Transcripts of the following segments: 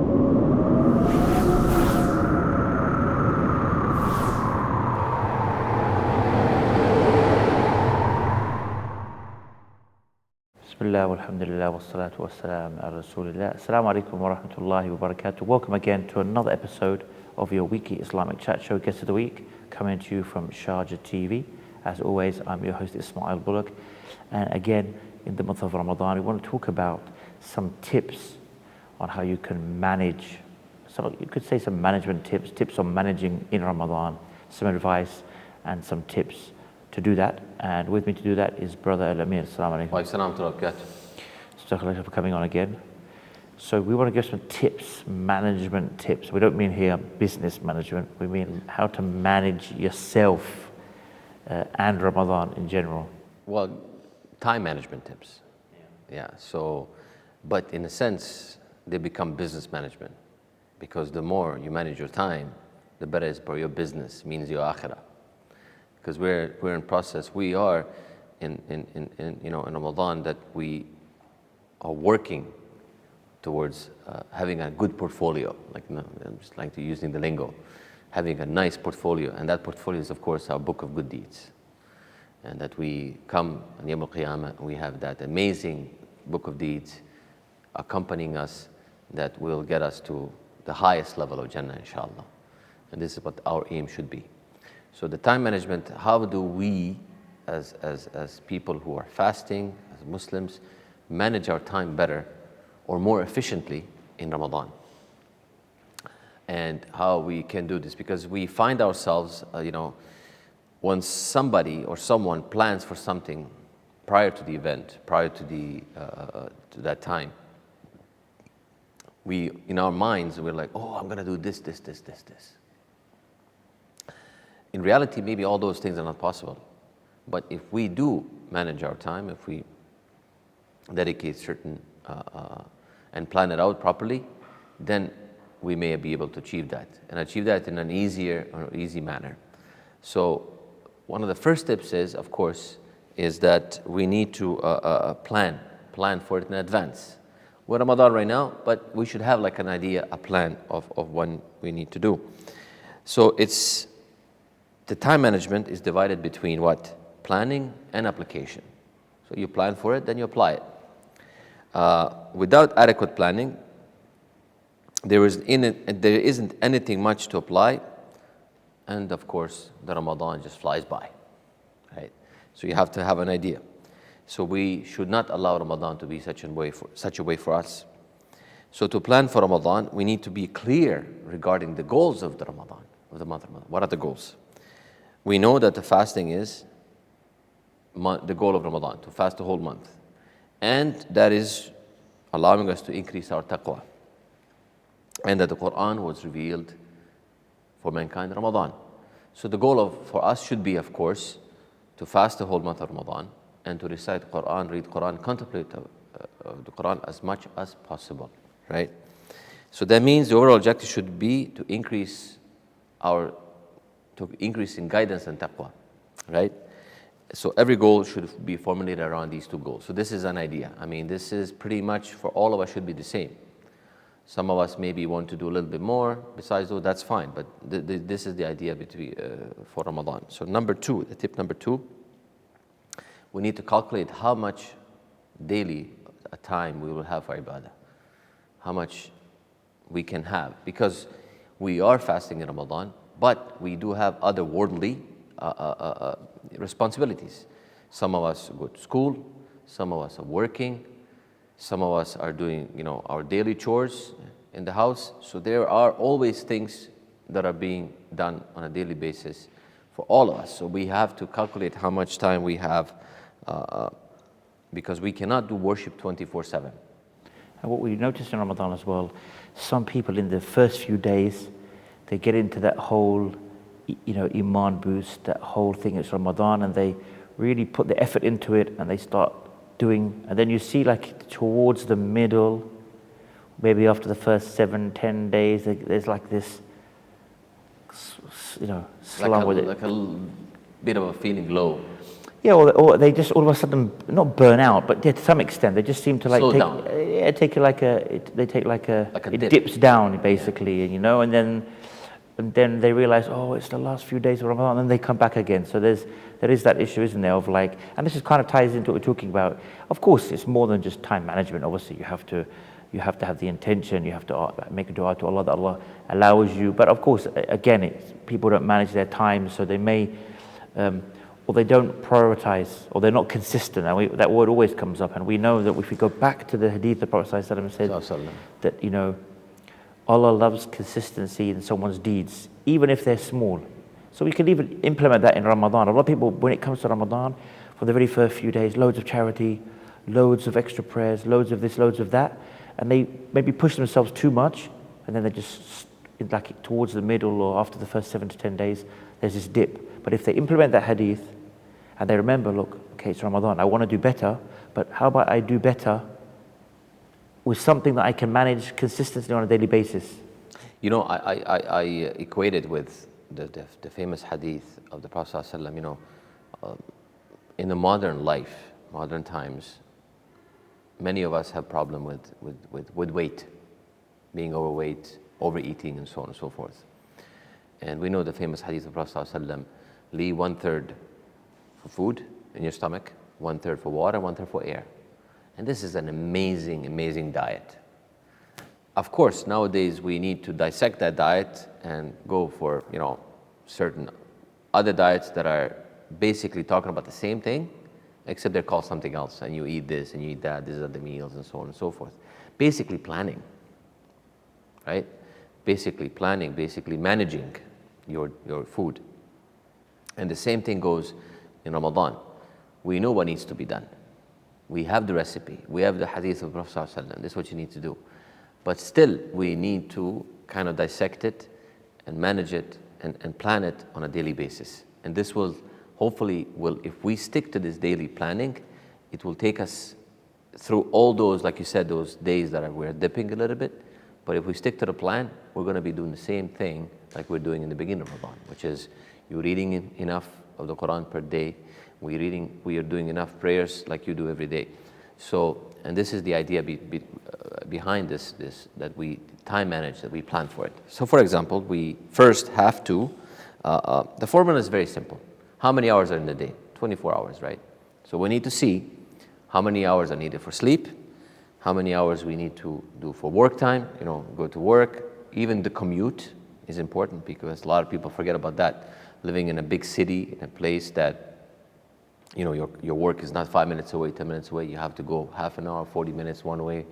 Bismillah, walhamdulillah, wassalatu wassalam ala rasulillah. Assalamu alaikum wa rahmatullahi wa barakatuh. Welcome again to another episode of your weekly Islamic chat show, Guest of the Week, coming to you from Sharjah TV. As always, I'm your host, Ismail Bullock. And again, in the month of Ramadan, we want to talk about some tips on how you can manage. So you could say some management tips on managing in Ramadan, some advice and some tips to do that. And with me to do that is brother Almir. Assalamu alaikum. Wa alaikum wa barakatuh. Thank you for coming on again. So we want to give some tips, management tips. We don't mean here business management. We mean how to manage yourself and Ramadan in general. Well, time management tips. Yeah. So, but in a sense, they become business management, because the more you manage your time, the better it is for your business, means your akhirah. Because we're in process. We are in Ramadan, that we are working towards having a good portfolio. I'm just like to using the lingo, having a nice portfolio, and that portfolio is of course our book of good deeds, and that we come on Yawm al-Qiyamah and we have that amazing book of deeds accompanying us, that will get us to the highest level of Jannah, inshallah. And this is what our aim should be. So the time management, how do we as people who are fasting, as Muslims, manage our time better or more efficiently in Ramadan? And how we can do this, because we find ourselves, when somebody or someone plans for something prior to the event, prior to to that time, we, in our minds, we're like, oh, I'm gonna do this. In reality, maybe all those things are not possible. But if we do manage our time, if we dedicate certain and plan it out properly, then we may be able to achieve that, and achieve that in an easy manner. So one of the first tips is, of course, is that we need to plan for it in advance. We're Ramadan right now, but we should have like an idea, a plan of when we need to do. So the time management is divided between what? Planning and application. So you plan for it, then you apply it. Without adequate planning, there isn't anything much to apply, and of course the Ramadan just flies by, right? So you have to have an idea. So we should not allow Ramadan to be such a way for us. So to plan for Ramadan, we need to be clear regarding the goals of the month of Ramadan. What are the goals? We know that the fasting is the goal of Ramadan, to fast the whole month, and that is allowing us to increase our taqwa, and that the Quran was revealed for mankind in Ramadan. So the goal for us should be, of course, to fast the whole month of Ramadan and to recite Quran, read Quran, contemplate the Quran as much as possible, right? So that means the overall objective should be to increase in guidance and taqwa, right? So every goal should be formulated around these two goals. So this is an idea. I mean, this is pretty much for all of us should be the same. Some of us maybe want to do a little bit more. Besides though, that's fine. But this is the idea for Ramadan. So tip number two, we need to calculate how much daily time we will have for ibadah, how much we can have, because we are fasting in Ramadan, but we do have other worldly responsibilities. Some of us go to school, some of us are working, some of us are doing our daily chores in the house. So there are always things that are being done on a daily basis for all of us. So we have to calculate how much time we have, because we cannot do worship 24/7. And what we noticed in Ramadan as well, some people in the first few days, they get into that whole Iman boost, that whole thing, it's Ramadan, and they really put the effort into it, and they start doing, and then you see like towards the middle, maybe after the first 7-10 days, there's like this, slump with it. Like a bit of a feeling low. Yeah, or they just all of a sudden not burn out, but yeah, to some extent they just seem to like Slow take down. take like a they take like a Like a it dip. dips down basically, you know, and then they realize, oh, it's the last few days of Ramadan, and then they come back again. So there is that issue, isn't there, of like, and this is kind of ties into what we're talking about. Of course, it's more than just time management. Obviously, you have to have the intention. You have to make a dua to Allah that Allah allows you. But of course, again, people don't manage their time, so they may. Or they don't prioritize, or they're not consistent. And that word always comes up. And we know that if we go back to the hadith, the Prophet ﷺ said that, you know, Allah loves consistency in someone's deeds, even if they're small. So we can even implement that in Ramadan. A lot of people, when it comes to Ramadan, for the very first few days, loads of charity, loads of extra prayers, loads of this, loads of that. And they maybe push themselves too much, and then they just, like towards the middle or after the first 7 to 10 days, there's this dip. But if they implement that hadith, and they remember, look, okay, it's Ramadan, I want to do better, but how about I do better with something that I can manage consistently on a daily basis? You know, I equate it with the famous hadith of the Prophet ﷺ, you know, in the modern life, modern times, many of us have problem with weight, being overweight, overeating, and so on and so forth. And we know the famous hadith of the Prophet ﷺ, leave 1/3 for food in your stomach, 1/3 for water, 1/3 for air. And this is an amazing, amazing diet. Of course, nowadays we need to dissect that diet and go for, you know, certain other diets that are basically talking about the same thing, except they're called something else. And you eat this and you eat that, these are the meals and so on and so forth. Basically planning, right? Basically planning, basically managing your food. And the same thing goes in Ramadan. We know what needs to be done. We have the recipe. We have the hadith of Prophet ﷺ. This is what you need to do. But still, we need to kind of dissect it and manage it and plan it on a daily basis. And this will, hopefully, if we stick to this daily planning, it will take us through all those, like you said, those days that we're dipping a little bit. But if we stick to the plan, we're going to be doing the same thing like we're doing in the beginning of Ramadan, which is you're reading enough of the Quran per day. We are doing enough prayers like you do every day. So, and this is the idea behind this, that we time manage, that we plan for it. So for example, we first have to, the formula is very simple. How many hours are in the day? 24 hours, right? So we need to see how many hours are needed for sleep, how many hours we need to do for work time, you know, go to work. Even the commute is important because a lot of people forget about that. Living in a big city, in a place that, you know, your work is not 5 minutes away, 10 minutes away. You have to go half an hour, 40 minutes one way,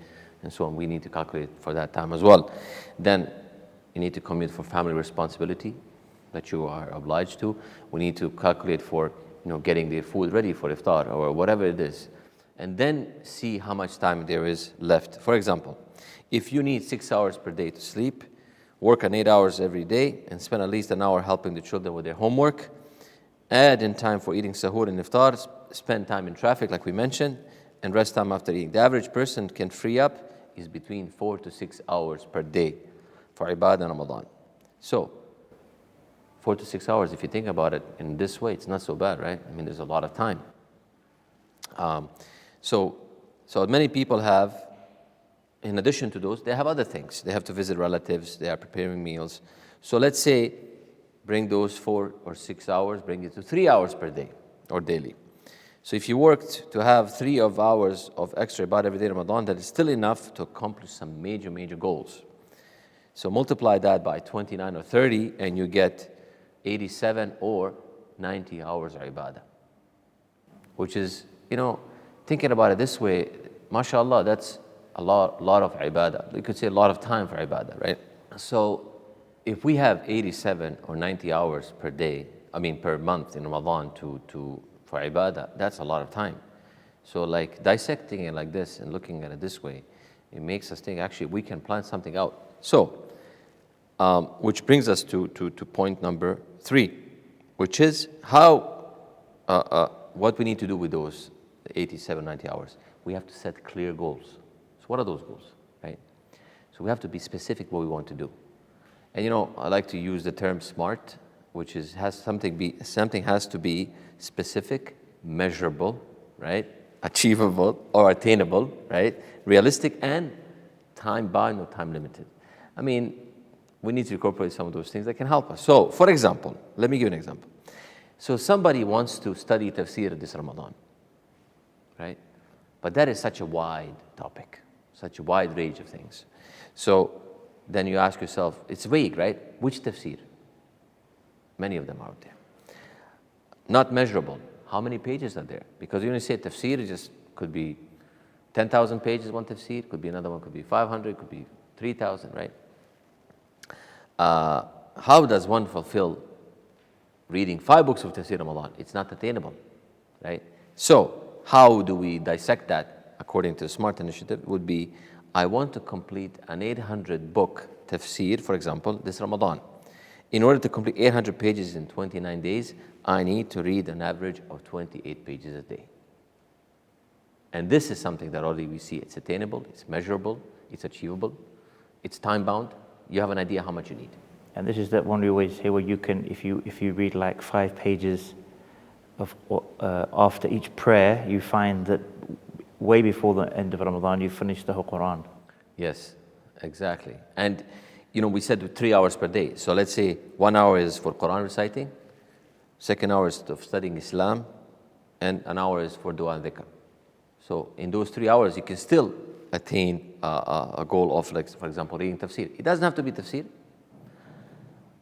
and so on. We need to calculate for that time as well. Then you need to commute for family responsibility that you are obliged to. We need to calculate for, you know, getting the food ready for iftar or whatever it is. And then see how much time there is left. For example, if you need 6 hours per day to sleep, work on 8 hours every day, and spend at least an hour helping the children with their homework, add in time for eating sahur and iftar, spend time in traffic like we mentioned, and rest time after eating. The average person can free up is between 4 to 6 hours per day for ibadah in Ramadan. So, 4 to 6 hours, if you think about it in this way, it's not so bad, right? I mean, there's a lot of time. So many people have, in addition to those, they have other things. They have to visit relatives, they are preparing meals. So let's say, bring those 4 or 6 hours, bring it to 3 hours per day or daily. So if you worked to have 3 hours of extra ibadah every day in Ramadan, that is still enough to accomplish some major, major goals. So multiply that by 29 or 30 and you get 87 or 90 hours of ibadah. Which is, you know, thinking about it this way, mashallah, that's a lot of ibadah. You could say a lot of time for ibadah, right? So if we have 87 or 90 hours per day, per month in Ramadan for ibadah, that's a lot of time. So like dissecting it like this and looking at it this way, it makes us think actually we can plan something out. So, which brings us to point number 3, which is what we need to do with those 87, 90 hours. We have to set clear goals. So what are those goals, right? So we have to be specific what we want to do. And you know, I like to use the term SMART, which is something has to be specific, measurable, right? Achievable or attainable, right? Realistic and time-bound or time-limited. I mean, we need to incorporate some of those things that can help us. So, for example, let me give you an example. So somebody wants to study tafsir this Ramadan, right? But that is such a wide topic, such a wide range of things. So then you ask yourself, it's vague, right? Which tafsir? Many of them are out there. Not measurable. How many pages are there? Because when you say tafsir, it just could be 10,000 pages, one tafsir, could be another one, could be 500, could be 3,000, right? How does one fulfill reading 5 books of tafsir Ramadan? It's not attainable, right? So how do we dissect that according to the SMART initiative? Would be, I want to complete an 800 book tafsir, for example, this Ramadan. In order to complete 800 pages in 29 days, I need to read an average of 28 pages a day. And this is something that already we see. It's attainable, it's measurable, it's achievable, it's time-bound. You have an idea how much you need. And this is that one we always hear where you can, if you read like 5 pages of after each prayer, you find that way before the end of Ramadan, you finish the whole Quran. Yes, exactly. And we said 3 hours per day. So let's say 1 hour is for Quran reciting, 2nd hour is of studying Islam, and an hour is for dua and dhikr. So in those 3 hours, you can still attain a goal of, like, for example, reading tafsir. It doesn't have to be tafsir.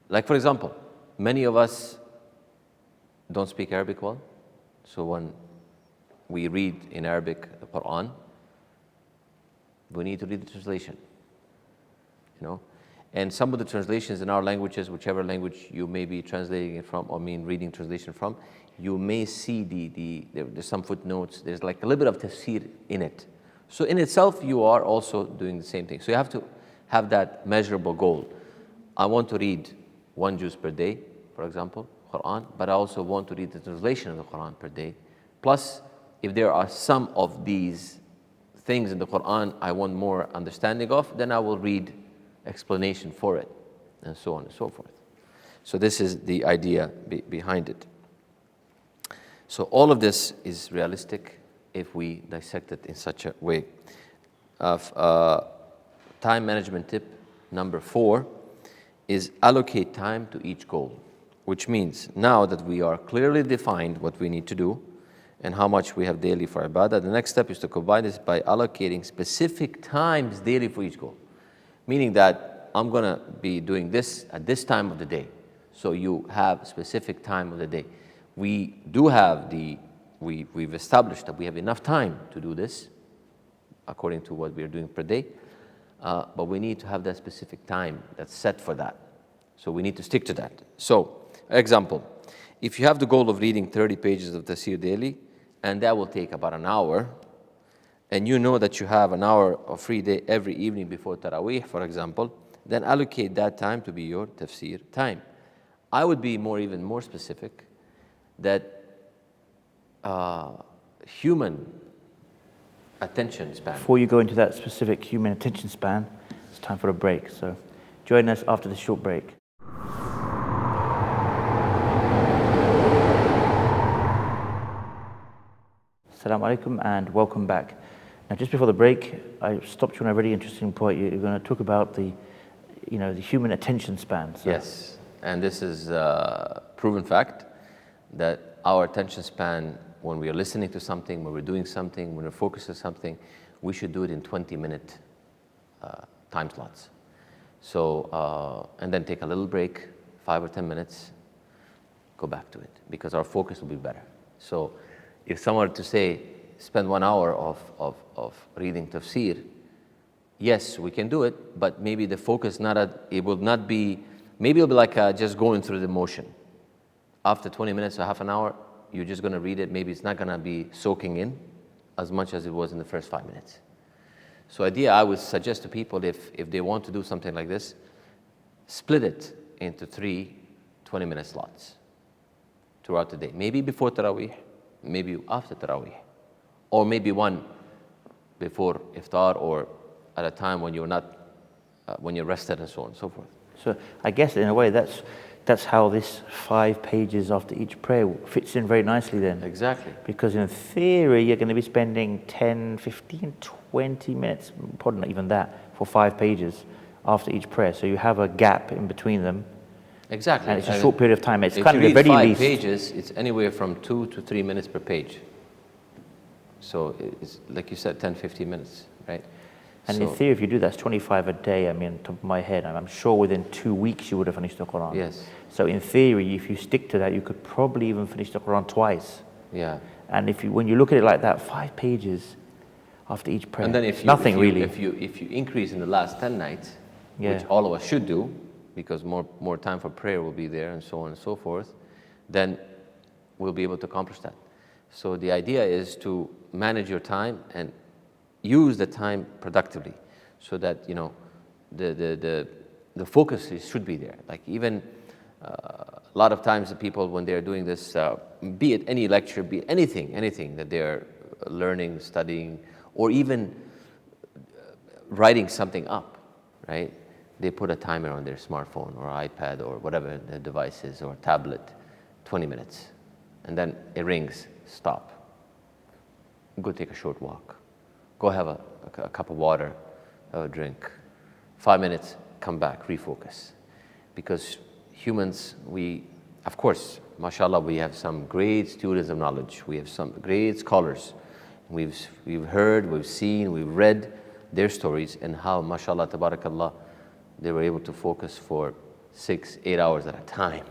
Like, for example, many of us don't speak Arabic well. So when we read in Arabic the Quran, we need to read the translation. And some of the translations in our languages, whichever language you may be translating it from, or reading translation from, you may see there's some footnotes, there's like a little bit of tafsir in it. So in itself, you are also doing the same thing. So you have to have that measurable goal. I want to read 1 juz per day, for example, Quran, but I also want to read the translation of the Quran per day. Plus, if there are some of these things in the Quran I want more understanding of, then I will read explanation for it, and so on and so forth. So this is the idea behind it. So all of this is realistic if we dissect it in such a way. Time management tip number 4 is allocate time to each goal, which means now that we are clearly defined what we need to do and how much we have daily for ibadah, the next step is to combine this by allocating specific times daily for each goal. Meaning that I'm going to be doing this at this time of the day. So you have specific time of the day. We do have we've established that we have enough time to do this according to what we are doing per day. But we need to have that specific time that's set for that. So we need to stick to that. So, example, if you have the goal of reading 30 pages of tafsir daily, and that will take about an hour, and you know that you have an hour of free day every evening before Taraweeh, for example, then allocate that time to be your tafsir time. I would be even more specific that human attention span. Before you go into that specific human attention span, it's time for a break. So join us after this short break. Assalamu alaikum and welcome back. Now, just before the break, I stopped you on a really interesting point. You're going to talk about the human attention span. So. Yes, and this is a proven fact that our attention span, when we are listening to something, when we're doing something, when we're focused on something, we should do it in 20-minute time slots. So, and then take a little break, 5 or 10 minutes, go back to it, because our focus will be better. So, if someone were to say, spend 1 hour of reading tafsir, yes, we can do it, but maybe the focus it will not be, maybe it'll be like just going through the motion. After 20 minutes or half an hour, you're just going to read it. Maybe it's not going to be soaking in as much as it was in the first 5 minutes. So I would suggest to people, if they want to do something like this, split it into 3 20-minute slots throughout the day. Maybe before Taraweeh, maybe after Taraweeh, or maybe one before iftar, or at a time when you're not, when you're rested, and so on and so forth. So I guess in a way that's that's how this 5 pages after each prayer fits in very nicely then. Exactly. Because in theory, you're going to be spending 10, 15, 20 minutes, probably not even that, for 5 pages after each prayer. So you have a gap in between them. Exactly. And it's a short period of time. It's if kind you of the read very 5 least. pages, it's anywhere from 2 to 3 minutes per page. So it's like you said, 10, 15 minutes, right? And so, in theory, if you do that, it's 25 a day. I mean, top of my head, I'm sure within 2 weeks you would have finished the Quran. Yes. So in theory, if you stick to that, you could probably even finish the Quran twice. Yeah. And when you look at it like that, 5 pages after each prayer, And then if you increase in the last 10 nights, which all of us should do, because more time for prayer will be there, and so on and so forth, then we'll be able to accomplish that. So the idea is to manage your time and use the time productively, so that the focus should be there. Like even a lot of times the people, when they're doing this, be it any lecture, be it anything that they're learning, studying, or even writing something up, right? They put a timer on their smartphone or iPad or whatever the device is, or tablet, 20 minutes. And then it rings, stop. Go take a short walk. Go have a cup of water, have a drink. 5 minutes, come back, refocus. Because humans, of course, mashallah, we have some great students of knowledge. We have some great scholars. We've heard, we've seen, we've read their stories, and how, mashallah, tabarakallah, they were able to focus for 6-8 hours at a time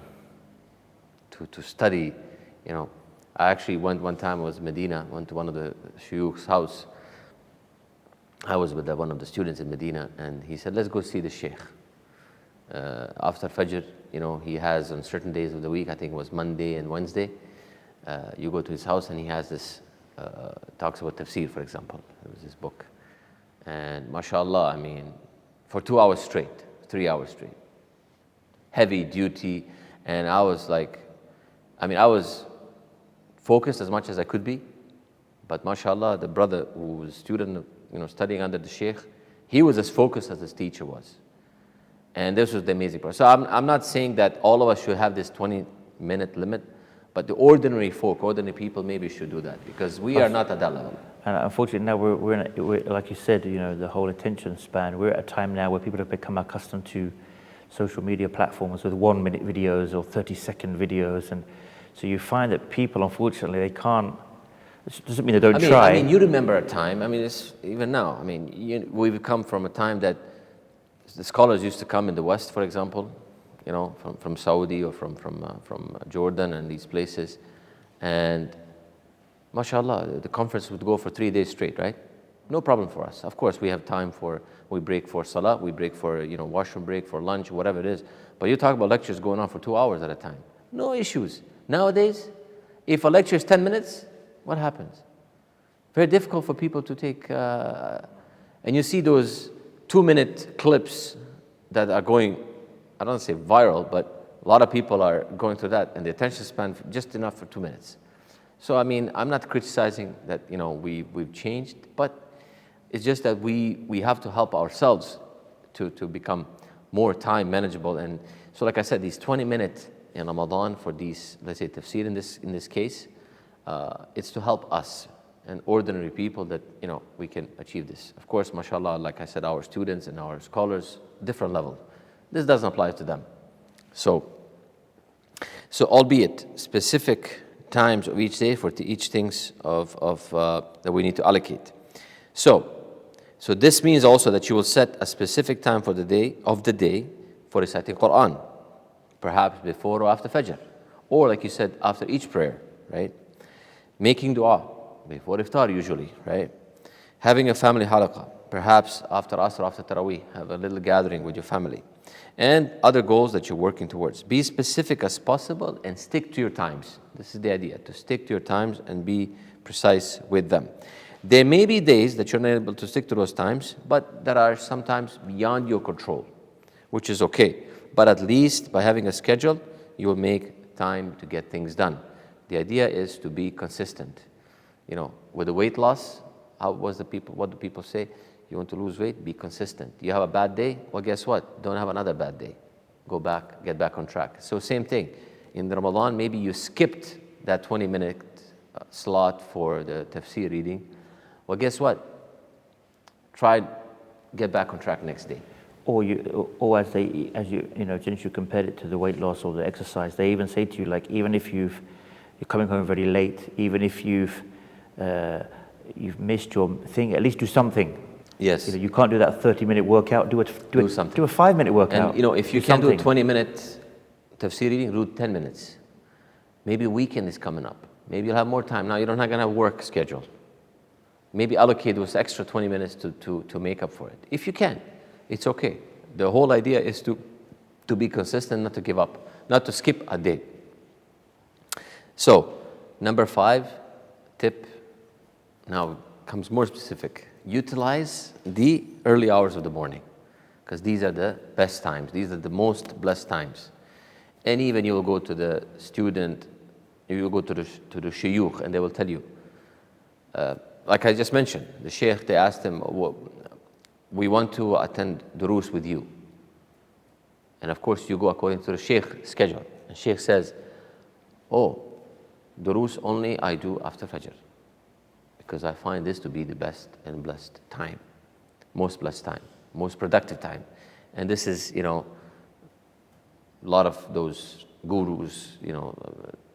to study. I actually went one time, I was in Medina, went to one of the shuyukh's house. I was with one of the students in Medina, and he said, let's go see the sheikh. After Fajr, he has on certain days of the week, I think it was Monday and Wednesday, you go to his house and he has this, talks about tafsir, for example. It was his book. And mashallah, I mean, for 2 hours straight, 3 hours straight. Heavy duty, and I was I was focused as much as I could be, but mashallah, the brother who was a student, studying under the sheikh, he was as focused as his teacher was. And this was the amazing part. So I'm not saying that all of us should have this 20-minute limit, but the ordinary people maybe should do that, because we are not at that level. And unfortunately now we're like you said, the whole attention span, we're at a time now where people have become accustomed to social media platforms with 1-minute videos or 30-second videos. And so you find that people, unfortunately, they can't, it doesn't mean they don't try. I mean, you remember a time, it's even now, we've come from a time that the scholars used to come in the West, for example, from Saudi or from Jordan and these places, and mashallah, the conference would go for 3 days straight, right? No problem for us. Of course, we have time we break for salah, we break for, washroom break, for lunch, whatever it is. But you talk about lectures going on for 2 hours at a time. No issues. Nowadays, if a lecture is 10 minutes, what happens? Very difficult for people to take, and you see those 2-minute clips that are going, I don't want to say viral, but a lot of people are going through that, and the attention span just enough for 2 minutes. So I'm not criticizing that we've changed, but it's just that we have to help ourselves to become more time manageable. And so, like I said, these 20-minute in Ramadan for these, let's say, tafsir in this case, it's to help us and ordinary people that we can achieve this. Of course, mashallah, like I said, our students and our scholars, different level. This doesn't apply to them. So albeit specific times of each day for each things that we need to allocate. So this means also that you will set a specific time for the day for reciting Quran, perhaps before or after Fajr, or like you said, after each prayer, right? Making dua before iftar usually, right? Having a family halaqa, perhaps after Asr, after Taraweeh, have a little gathering with your family, and other goals that you're working towards. Be specific as possible and stick to your times. This is the idea, to stick to your times and be precise with them. There may be days that you're not able to stick to those times, but that are sometimes beyond your control, which is okay. But at least by having a schedule, you will make time to get things done. The idea is to be consistent. With the weight loss, what do people say? You want to lose weight? Be consistent. You have a bad day? Well, guess what? Don't have another bad day. go back, get back on track. So same thing. In Ramadan, maybe you skipped that 20-minute slot for the tafsir reading. Well, guess what? Try get back on track next day. Or since you compared it to the weight loss or the exercise, they even say to you, like, even if you're coming home very late, even if you've missed your thing, at least do something. Yes. You can't do that 30-minute workout. Do something. Do a 5-minute workout. And if you can't do a 20-minute tafsir reading, do 10 minutes. Maybe weekend is coming up. Maybe you'll have more time. Now you're not going to have work schedule. Maybe allocate those extra 20 minutes to make up for it. If you can, it's okay. The whole idea is to be consistent, not to give up, not to skip a day. So, number 5 tip now comes more specific. Utilize the early hours of the morning, because these are the best times. These are the most blessed times. And even you will go to the student, you will go to the shuyukh, and they will tell you, like I just mentioned, the sheikh, they asked him, we want to attend durus with you. And of course, you go according to the sheikh schedule. And sheikh says, durus only I do after Fajr, because I find this to be the best and blessed time, most blessed time, most productive time. And this is, a lot of those gurus,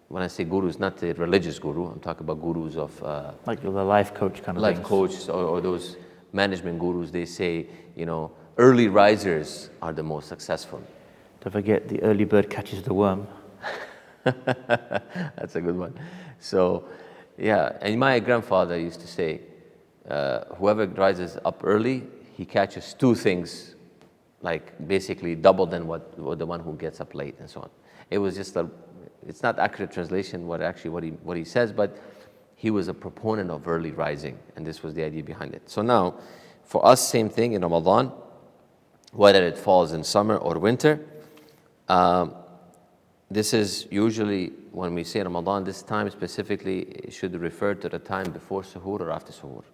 when I say gurus, not the religious guru, I'm talking about gurus of... like the life coach kind of life things. coach or those management gurus, they say, early risers are the most successful. Don't forget, the early bird catches the worm. That's a good one. So, yeah, and my grandfather used to say, whoever rises up early, he catches 2 things, like basically double than what the one who gets up late and so on. It was just it's not accurate translation what he says, but he was a proponent of early rising, and this was the idea behind it. So now, for us, same thing in Ramadan, whether it falls in summer or winter. This is usually, when we say Ramadan, this time specifically should refer to the time before suhoor or after suhoor.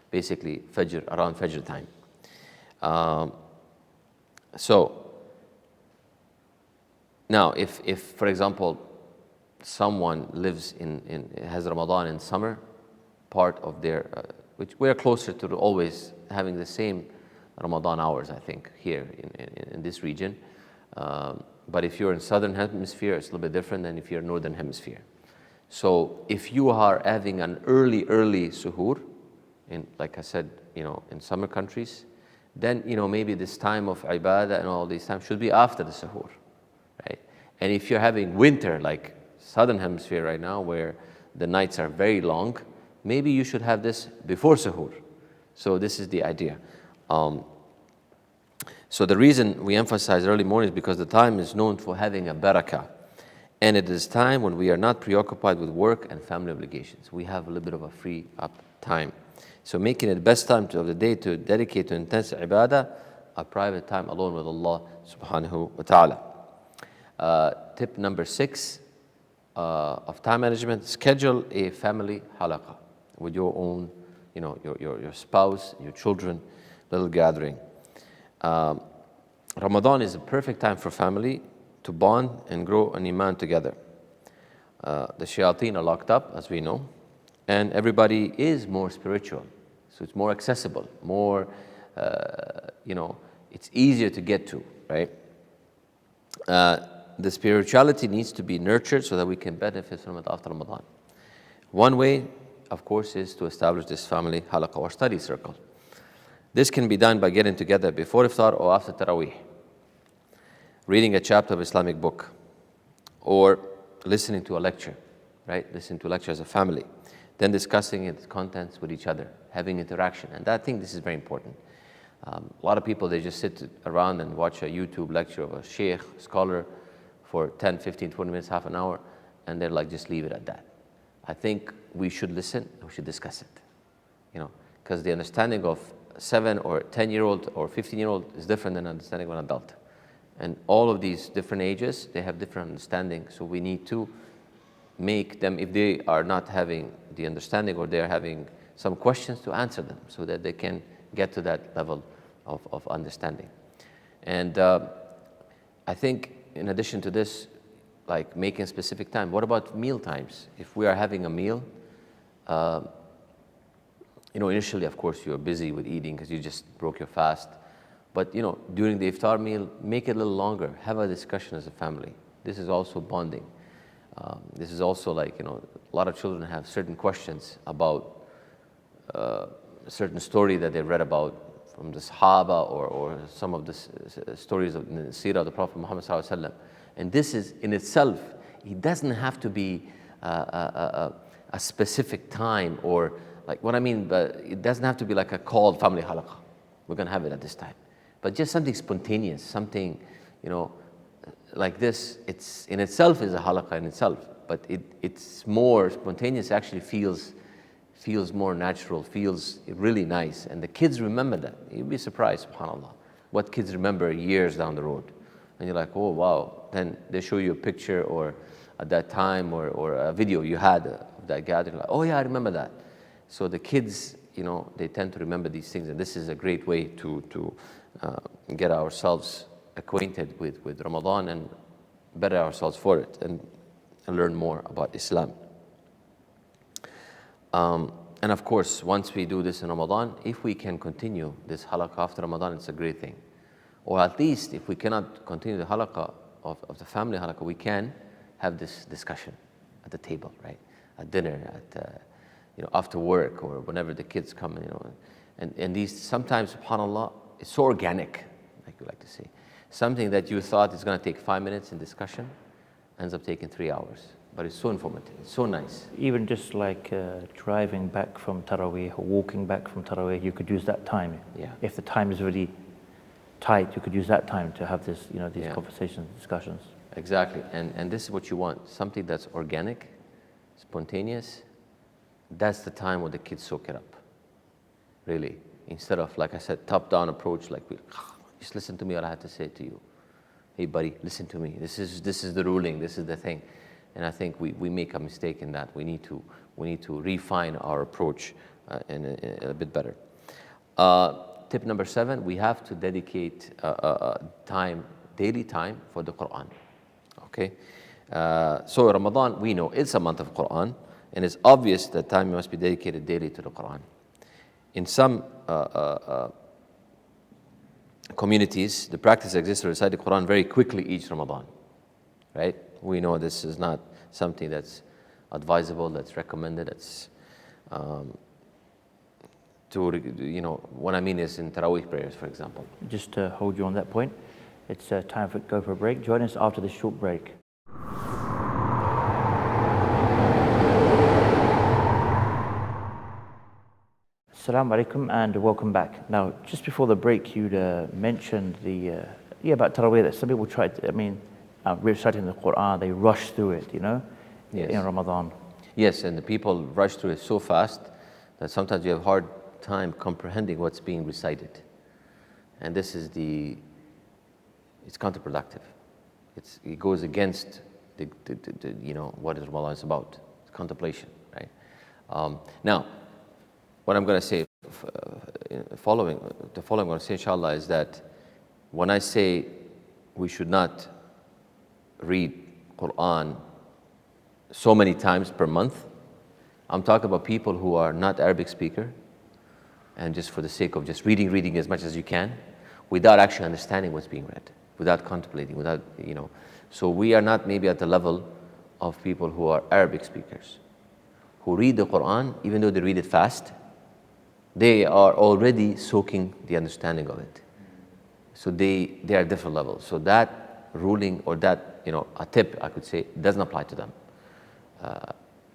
Basically, Fajr, around Fajr time. So, now if for example, someone lives has Ramadan in summer, part of their, which we're closer to always having the same Ramadan hours, I think, here in this region. But if you're in southern hemisphere, it's a little bit different than if you're northern hemisphere. So if you are having an early suhoor, like I said, in summer countries, then maybe this time of ibadah and all these times should be after the suhoor, right? And if you're having winter, like southern hemisphere right now, where the nights are very long, maybe you should have this before suhoor. So this is the idea. So the reason we emphasize early morning is because the time is known for having a barakah. And it is time when we are not preoccupied with work and family obligations. We have a little bit of a free up time. So making it the best time of the day to dedicate to intense ibadah, a private time alone with Allah subhanahu wa ta'ala. Tip number 6 of time management: schedule a family halaqa with your own, your spouse, your children, little gathering. Ramadan is a perfect time for family to bond and grow an iman together. The shayateen are locked up, as we know, and everybody is more spiritual, so it's more accessible, more, it's easier to get to, right? The spirituality needs to be nurtured so that we can benefit from it after Ramadan. One way, of course, is to establish this family halaqa or study circle. This can be done by getting together before iftar or after Taraweeh, reading a chapter of Islamic book, or listening to a lecture, right? Listening to a lecture as a family, then discussing its contents with each other, having interaction. And I think this is very important. A lot of people, they just sit around and watch a YouTube lecture of a sheikh, scholar, for 10, 15, 20 minutes, half an hour, and they're like, just leave it at that. I think we should listen, we should discuss it, because the understanding of 7 or 10-year-old or 15-year-old is different than understanding of an adult. And all of these different ages, they have different understanding. So we need to make them, if they are not having the understanding or they're having some questions, to answer them so that they can get to that level of understanding. And I think in addition to this, like making specific time, what about meal times? If we are having a meal, initially, of course, you're busy with eating because you just broke your fast. But, during the iftar meal, make it a little longer. Have a discussion as a family. This is also bonding. This is also like, a lot of children have certain questions about a certain story that they read about from the Sahaba or some of the stories of the Seerah of the Prophet Muhammad sallallahu alaihi wasallam. And this is in itself, it doesn't have to be a specific time or like what I mean, but it doesn't have to be like a called family halaqa. We're going to have it at this time. But just something spontaneous, something, like this, it's in itself is a halaqa in itself, but it's more spontaneous, actually feels more natural, feels really nice. And the kids remember that. You'd be surprised, subhanAllah, what kids remember years down the road. And you're like, oh, wow. Then they show you a picture or at that time or a video you had of that gathering. Like, oh, yeah, I remember that. So the kids, they tend to remember these things. And this is a great way to get ourselves acquainted with Ramadan and better ourselves for it and learn more about Islam. And of course, once we do this in Ramadan, if we can continue this halaqah after Ramadan, it's a great thing. Or at least if we cannot continue the halaqah of the family halaqah, we can have this discussion at the table, right? At dinner, at after work or whenever the kids come, and these sometimes, subhanAllah, it's so organic, like you like to say. Something that you thought is going to take 5 minutes in discussion ends up taking 3 hours. But it's so informative, it's so nice. Even just like driving back from Taraweeh or walking back from Taraweeh, you could use that time. Yeah. If the time is really tight, you could use that time to have this, these conversations, discussions. Exactly, and this is what you want, something that's organic, spontaneous. That's the time when the kids soak it up, really. Instead of, like I said, top-down approach, like, just listen to me, what I have to say to you. Hey, buddy, listen to me. This is the ruling, this is the thing. And I think we make a mistake in that. We need to refine our approach in a bit better. Tip number 7, we have to dedicate time, daily time for the Quran. Okay? So Ramadan, we know it's a month of Quran, and it's obvious that time must be dedicated daily to the Quran. In some communities, the practice exists to recite the Quran very quickly each Ramadan, right? We know this is not something that's advisable, that's recommended, that's what I mean is in Taraweeh prayers, for example. Just to hold you on that point, it's time to go for a break. Join us after this short break. Assalamu alaikum and welcome back. Now, just before the break, you'd mentioned about Taraweeh, that some people try to, reciting the Quran, they rush through it, Yes. in Ramadan. Yes, and the people rush through it so fast that sometimes you have hard time comprehending what's being recited. And this is it's counterproductive. It goes against what Ramadan is about, it's contemplation, right? Now, what I'm going to say, the following I'm going to say, inshallah, is that when I say we should not read Quran so many times per month, I'm talking about people who are not Arabic speaker and just for the sake of just reading as much as you can without actually understanding what's being read, without contemplating, without, So we are not maybe at the level of people who are Arabic speakers, who read the Quran, even though they read it fast, they are already soaking the understanding of it. So they are different levels. So that ruling or that, a tip, I could say, doesn't apply to them.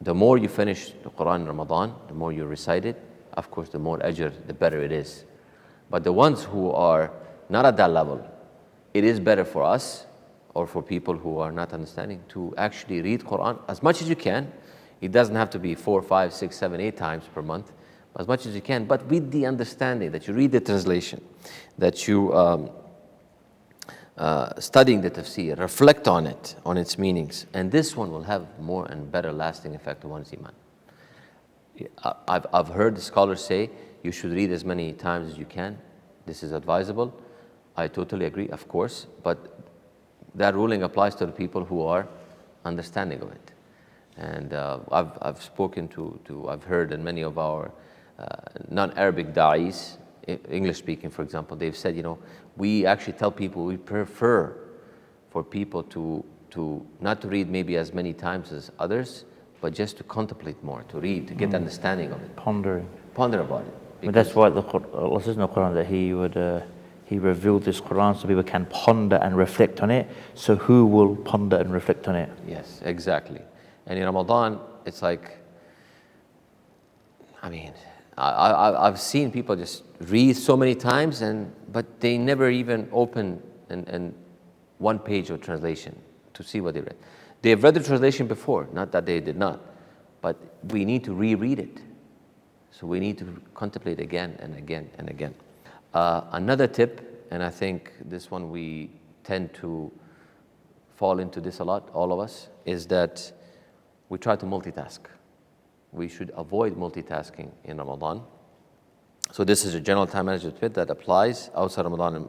The more you finish the Quran in Ramadan, the more you recite it, of course, the more ajr, the better it is. But the ones who are not at that level, it is better for us or for people who are not understanding to actually read Quran as much as you can. It doesn't have to be 4, 5, 6, 7, 8 times per month, as much as you can, but with the understanding that you read the translation, that you studying the tafsir, reflect on it, on its meanings, and this one will have more and better lasting effect on one's iman. I've heard the scholars say you should read as many times as you can. This is advisable. I totally agree, of course, but that ruling applies to the people who are understanding of it. And I've spoken I've heard in many of our non-Arabic da'is, English speaking, for example, they've said, we actually tell people we prefer for people to not to read maybe as many times as others, but just to contemplate more, to read, to get understanding of it. Ponder Ponder about it. But that's why Allah says in the Quran that He revealed this Quran so people can ponder and reflect on it. So who will ponder and reflect on it? Yes, exactly. And in Ramadan, it's like, I've seen people just read so many times, but they never even open and one page of translation to see what they read. They've read the translation before, not that they did not, but we need to reread it. So we need to contemplate again and again and again. Another tip, and I think this one we tend to fall into this a lot, all of us, is that we try to multitask. We should avoid multitasking in Ramadan. So this is a general time management tip that applies outside Ramadan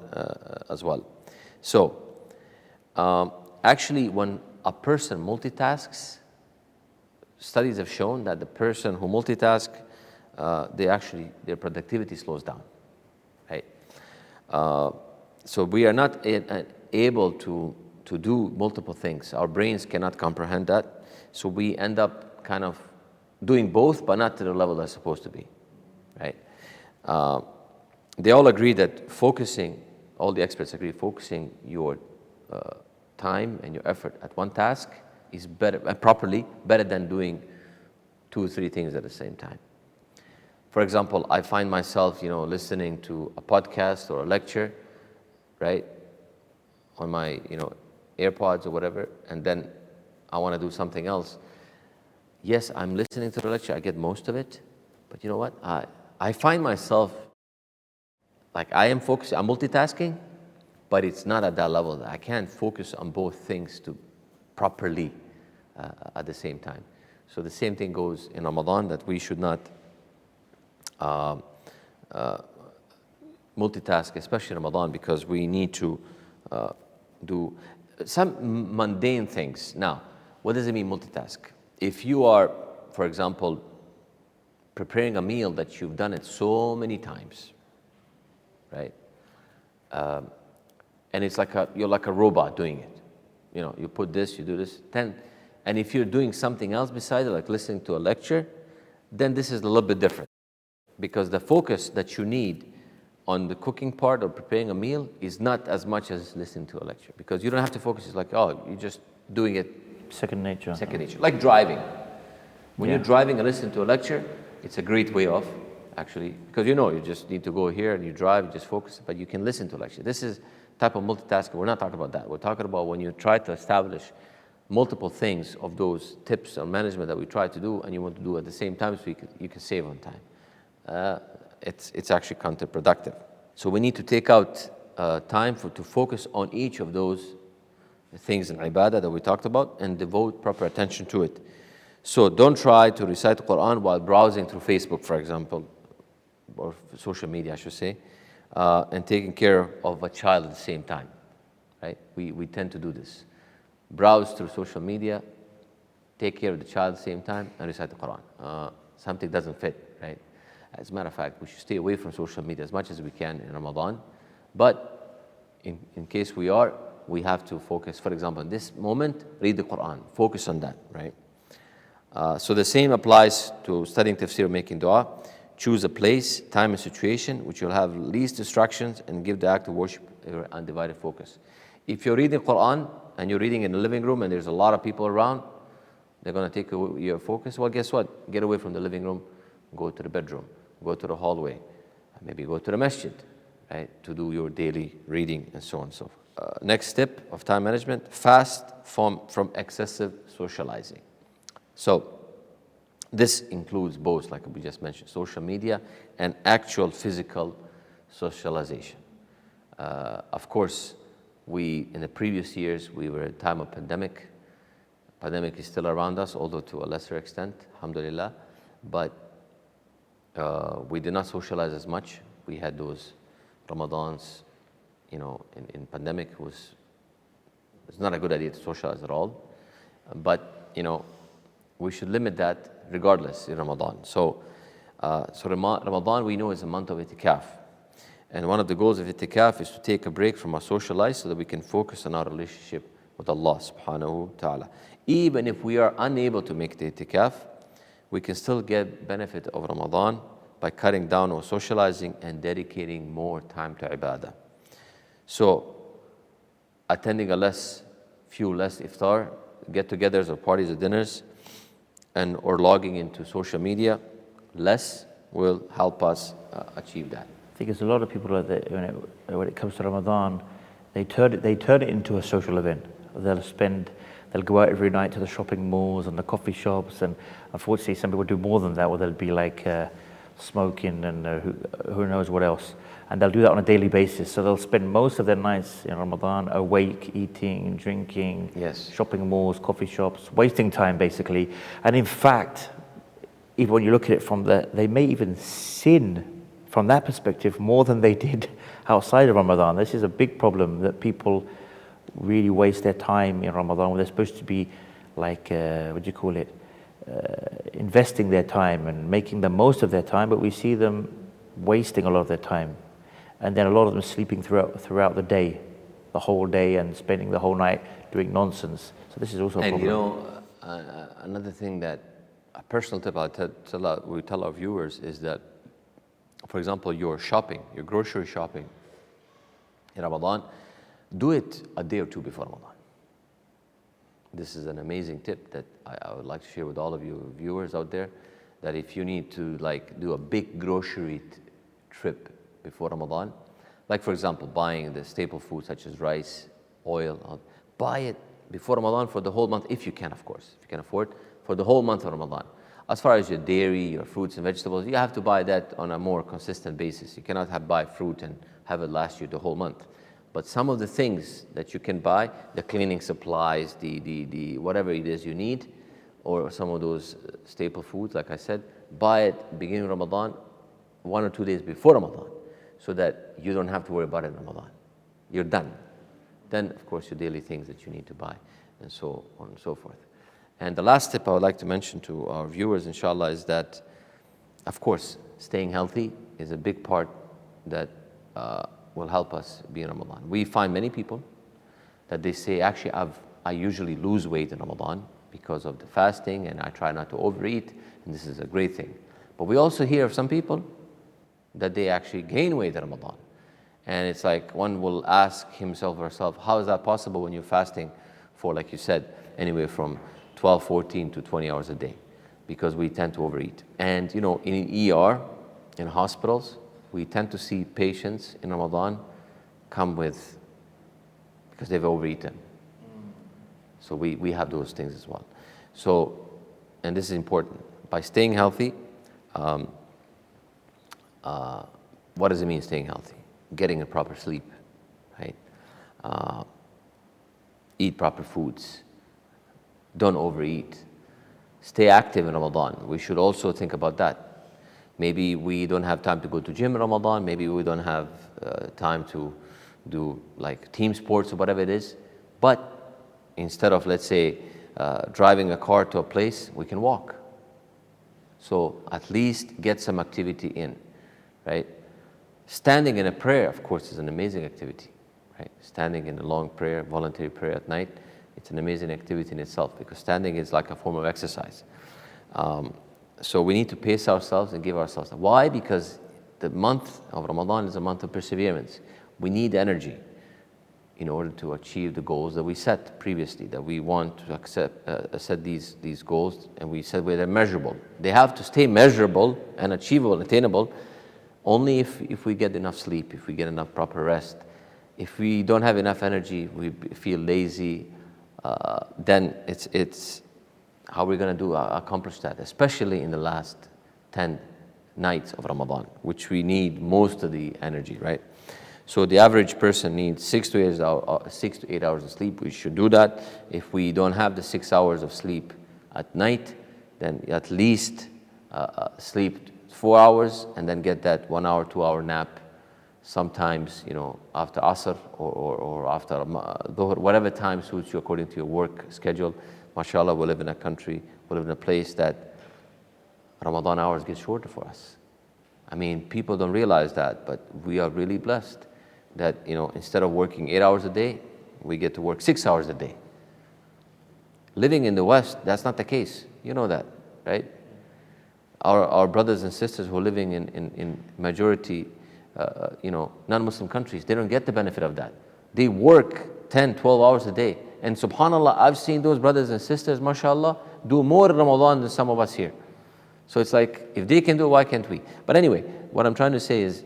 as well. So actually, when a person multitasks, studies have shown that the person who multitasks, their productivity slows down, right? So we are not able to do multiple things. Our brains cannot comprehend that. So we end up kind of doing both, but not to the level that's supposed to be, right? They all agree that all the experts agree, focusing your time and your effort at one task is better than doing 2 or 3 things at the same time. For example, I find myself, listening to a podcast or a lecture, right, on my, AirPods or whatever, and then I want to do something else. Yes, I'm listening to the lecture, I get most of it, but you know what? I find myself, like I'm multitasking, but it's not at that level. I can't focus on both things properly at the same time. So the same thing goes in Ramadan, that we should not multitask, especially in Ramadan, because we need to do some mundane things. Now, what does it mean multitask? If you are, for example, preparing a meal that you've done it so many times, right? And it's like you're like a robot doing it. You put this, you do this, and if you're doing something else besides it, like listening to a lecture, then this is a little bit different. Because the focus that you need on the cooking part or preparing a meal is not as much as listening to a lecture. Because you don't have to focus. It's like, you're just doing it. Second nature. Like driving. When you're driving and listening to a lecture, it's a great way off, actually. Because you just need to go here and you drive, you just focus, but you can listen to a lecture. This is type of multitasking. We're not talking about that. We're talking about when you try to establish multiple things of those tips on management that we try to do, and you want to do at the same time so you can save on time. It's actually counterproductive. So we need to take out time to focus on each of those things in ibadah that we talked about and devote proper attention to it. So don't try to recite the Quran while browsing through Facebook, for example, or social media, I should say, and taking care of a child at the same time, right? We tend to do this. Browse through social media, take care of the child at the same time, and recite the Quran. Something doesn't fit, right? As a matter of fact, we should stay away from social media as much as we can in Ramadan. But in case we have to focus. For example, in this moment, read the Quran. Focus on that, right? So the same applies to studying tafsir or making dua. Choose a place, time, and situation which will have least distractions and give the act of worship your undivided focus. If you're reading Quran and you're reading in the living room and there's a lot of people around, they're going to take away your focus. Well, guess what? Get away from the living room, go to the bedroom, go to the hallway, maybe go to the masjid, right, to do your daily reading and so on and so forth. Next step of time management, fast from excessive socializing. So this includes both, like we just mentioned, social media and actual physical socialization. Of course, in the previous years, we were at a time of pandemic. Pandemic is still around us, although to a lesser extent, alhamdulillah. But we did not socialize as much. We had those Ramadans, in pandemic, was It's not a good idea to socialize at all. But, we should limit that regardless in Ramadan. So Ramadan, we know, is a month of itikaf. And one of the goals of itikaf is to take a break from our social life so that we can focus on our relationship with Allah subhanahu wa ta'ala. Even if we are unable to make the itikaf, we can still get benefit of Ramadan by cutting down on socializing and dedicating more time to ibadah. So, attending few less iftar, get-togethers or parties or dinners, or logging into social media less will help us achieve that. I think there's a lot of people that when it comes to Ramadan, they turn it into a social event. They'll go out every night to the shopping malls and the coffee shops, and unfortunately some people do more than that, where they'll be like smoking and who knows what else. And they'll do that on a daily basis. So they'll spend most of their nights in Ramadan awake, eating, drinking, yes, shopping malls, coffee shops, wasting time basically. And in fact, even when you look at it from they may even sin from that perspective more than they did outside of Ramadan. This is a big problem, that people really waste their time in Ramadan when they're supposed to be like, investing their time and making the most of their time, but we see them wasting a lot of their time. And then a lot of them sleeping throughout the day, the whole day, and spending the whole night doing nonsense. So this is also a problem. And another thing, that a personal tip we tell our viewers is that, for example, your grocery shopping in Ramadan, do it a day or two before Ramadan. This is an amazing tip that I would like to share with all of you viewers out there, that if you need to do a big grocery trip before Ramadan, like for example, buying the staple food such as rice, oil, buy it before Ramadan for the whole month, if you can, of course, if you can afford, for the whole month of Ramadan. As far as your dairy, your fruits and vegetables, you have to buy that on a more consistent basis. You cannot buy fruit and have it last you the whole month. But some of the things that you can buy, the cleaning supplies, the whatever it is you need, or some of those staple foods, like I said, buy it beginning of Ramadan, 1 or 2 days before Ramadan, so that you don't have to worry about it in Ramadan. You're done. Then, of course, your daily things that you need to buy, and so on and so forth. And the last tip I would like to mention to our viewers, inshallah, is that, of course, staying healthy is a big part that will help us be in Ramadan. We find many people that they say, actually, I usually lose weight in Ramadan because of the fasting, and I try not to overeat, and this is a great thing. But we also hear of some people that they actually gain weight in Ramadan. And it's like one will ask himself or herself, how is that possible when you're fasting for, like you said, anywhere from 12, 14 to 20 hours a day? Because we tend to overeat. And in ER, in hospitals, we tend to see patients in Ramadan come because they've overeaten. So we have those things as well. So, and this is important. By staying healthy, what does it mean, staying healthy? Getting a proper sleep, right? Eat proper foods. Don't overeat. Stay active in Ramadan. We should also think about that. Maybe we don't have time to go to gym in Ramadan. Maybe we don't have time to do like team sports or whatever it is. But instead of, let's say, driving a car to a place, we can walk. So at least get some activity in, right? Standing in a prayer, of course, is an amazing activity, right? Standing in a long prayer, voluntary prayer at night, it's an amazing activity in itself, because standing is like a form of exercise. So we need to pace ourselves and give ourselves. Why? Because the month of Ramadan is a month of perseverance. We need energy in order to achieve the goals that we set previously, that we want to set these goals, and we said they're measurable. They have to stay measurable and achievable and attainable only if we get enough sleep, if we get enough proper rest. If we don't have enough energy, we feel lazy, then it's how we're going to accomplish that, especially in the last 10 nights of Ramadan, which we need most of the energy, right? So the average person needs 6 to 8 hours of sleep. We should do that. If we don't have the 6 hours of sleep at night, then at least sleep 4 hours and then get that 1 hour, 2 hour nap sometimes, after Asr or after Dhuhr, whatever time suits you according to your work schedule. MashaAllah, we live in a country, we live in a place that Ramadan hours get shorter for us. I mean, people don't realize that, but we are really blessed that, instead of working 8 hours a day, we get to work 6 hours a day. Living in the West, that's not the case. You know that, right? Our brothers and sisters who are living in majority, non-Muslim countries, they don't get the benefit of that. They work 10, 12 hours a day. And subhanAllah, I've seen those brothers and sisters, mashallah, do more Ramadan than some of us here. So it's like, if they can do it, why can't we? But anyway, what I'm trying to say is,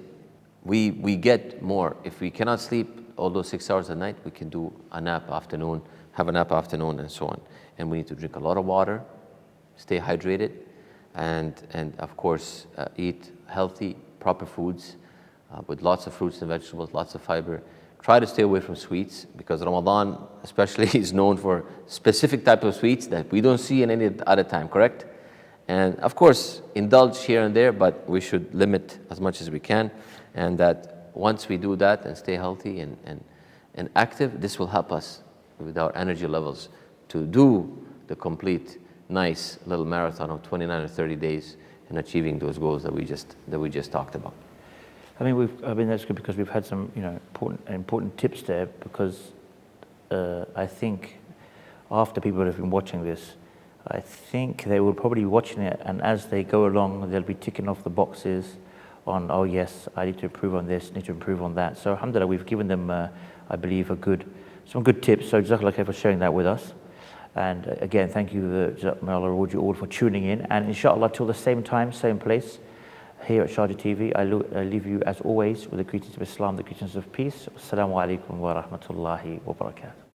we get more. If we cannot sleep all those 6 hours a night, we can do a nap afternoon, have a nap afternoon, and so on. And we need to drink a lot of water, stay hydrated, and of course, eat healthy, proper foods with lots of fruits and vegetables, lots of fiber. Try to stay away from sweets, because Ramadan especially is known for specific type of sweets that we don't see in any other time, correct? And of course, indulge here and there, but we should limit as much as we can. And that once we do that and stay healthy and active, this will help us with our energy levels to do the complete nice little marathon of 29 or 30 days and achieving those goals that we just talked about. I mean that's good, because we've had some important tips there, because I think after people have been watching this, I think they will probably be watching it, and as they go along, they'll be ticking off the boxes on, oh yes, I need to improve on this, need to improve on that. So alhamdulillah, we've given them, I believe, some good tips. So jazakallah khair for sharing that with us. And again, thank you, may Allah reward you all for tuning in. And inshallah, till the same time, same place, here at Sharjah TV, I leave you as always with the greetings of Islam, the greetings of peace. Assalamu alaikum wa rahmatullahi wa barakatuh.